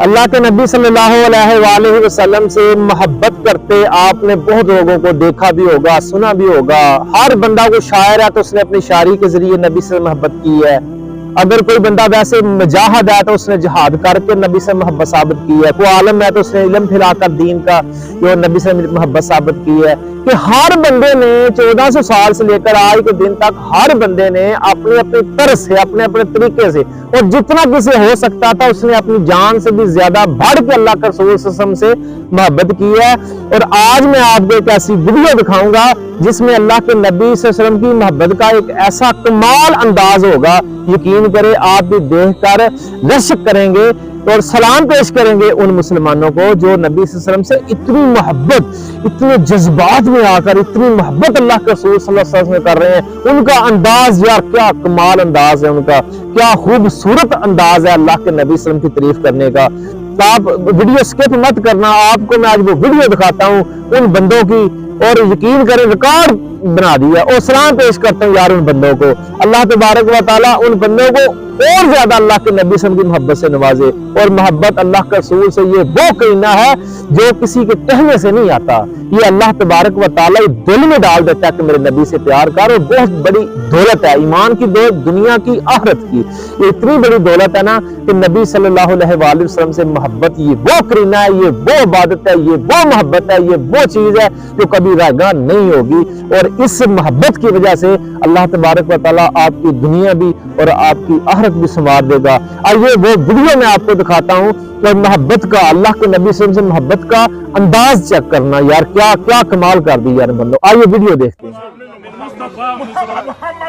اللہ کے نبی صلی اللہ علیہ وآلہ وسلم سے محبت کرتے آپ نے بہت لوگوں کو دیکھا بھی ہوگا، سنا بھی ہوگا۔ ہر بندہ کو شاعر ہے تو اس نے اپنی شاعری کے ذریعے نبی سے محبت کی ہے۔ اگر کوئی بندہ ویسے مجاہد ہے تو اس نے جہاد کر کے نبی سے محبت ثابت کی ہے۔ کوئی عالم ہے تو اس نے علم پھیلا کر دین کا جو نبی سے محبت ثابت کی ہے۔ کہ ہر بندے نے 1400 سال سے لے کر آج کے دن تک ہر بندے نے اپنے طرز سے اپنے طریقے سے اور جتنا کسی ہو سکتا تھا اس نے اپنی جان سے بھی زیادہ بڑھ کے اللہ کے رسول صلی اللہ علیہ وسلم سے محبت کی ہے۔ اور آج میں آپ کو ایک ایسی ویڈیو دکھاؤں گا جس میں اللہ کے نبی صلی اللہ علیہ وسلم کی محبت کا ایک ایسا کمال انداز ہوگا، یقین کرے آپ بھی دیکھ کر رشک کریں گے اور سلام پیش کریں گے ان مسلمانوں کو جو نبی صلی اللہ علیہ وسلم سے اتنی محبت، اتنے جذبات میں آ کر اتنی محبت اللہ کے رسول صلی اللہ علیہ وسلم کر رہے ہیں۔ ان کا انداز یار کیا کمال انداز ہے، ان کا کیا خوبصورت انداز ہے اللہ کے نبی صلی اللہ علیہ وسلم کی تعریف کرنے کا۔ تو آپ ویڈیو سکپ مت کرنا، آپ کو میں آج وہ ویڈیو دکھاتا ہوں ان بندوں کی، اور یقین کریں ریکارڈ بنا دیا، اور سلام پیش کرتا ہوں یار ان بندوں کو۔ اللہ تبارک و تعالیٰ ان بندوں کو اور زیادہ اللہ کے نبی صلی اللہ علیہ وسلم کی محبت سے نوازے۔ اور محبت اللہ کے رسول سے یہ وہ کرینہ ہے جو کسی کے کہنے سے نہیں آتا، یہ اللہ تبارک و تعالیٰ دل میں ڈال دیتا ہے کہ میرے نبی سے پیار کر۔ اور بہت بڑی دولت ہے، ایمان کی دولت، دنیا کی آخرت کی، یہ اتنی بڑی دولت ہے نا کہ نبی صلی اللہ علیہ وآلہ وسلم سے محبت یہ وہ کرینہ ہے، یہ وہ عبادت ہے، یہ وہ محبت ہے، یہ وہ چیز ہے جو کبھی رائگاں نہیں ہوگی۔ اور اس محبت کی وجہ سے اللہ تبارک و تعالیٰ آپ کی دنیا بھی اور آپ کی آخرت بھی سنوار دے گا۔ آئیے وہ ویڈیو میں آپ کو دکھاتا ہوں کہ محبت کا، اللہ کے نبی صلی اللہ علیہ وسلم سے محبت کا انداز چیک کرنا، یار کیا کیا کمال کر دی یار بندو۔ آئیے ویڈیو دیکھتے ہیں۔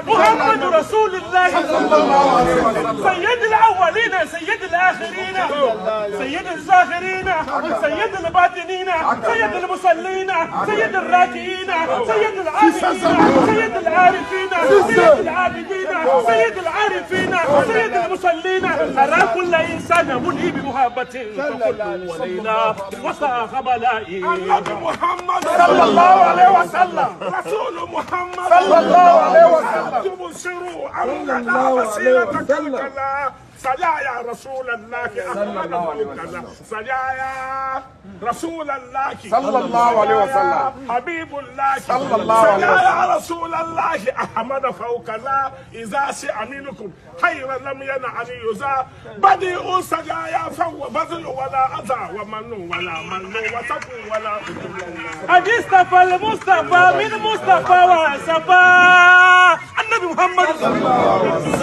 محمد رسول اللہ سید الاولین سید الاخرین سید الزاخرین سید الباطنین سید المصلین سید الراکعین سید العابدین سید العارفین سید العابدین سید العارفین سید المصلین ارى كل انسان ملهي بمحبة فكل ولينا وصاحب لائي محمد صلى الله عليه وسلم رسول محمد صلى الله عليه وسلم تبصروا أننا مسيرتك الكلا سجايا رسول الله أحمد الكلا سجايا رسول الله صلى الله عليه وسلم حبيب الله صلى الله عليه وسلم سجايا رسول الله أحمد فوق لا إذا سئ منكم خيرا لم ينعني يزا بديء سجايا فهو بذل ولا أذى ومن ولا من وتقو ولا قد اصطفى المصطفى من مصطفى وصفى النبي محمد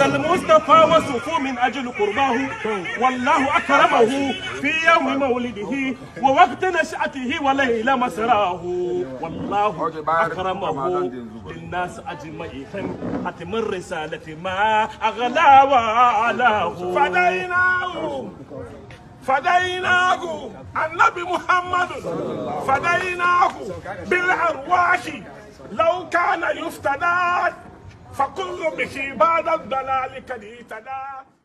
المصطفى وصفوا من أجل قرباه والله أكرمه في يوم مولده ووقت نشأته وليلة مسراه والله أكرمه للناس أجمعين ختم الرسالة ما أغلى وعلاه فديناه النبي محمد فديناه بالأرواح لو كان يفتدى فكل به بعد الضلال قد اهتدى.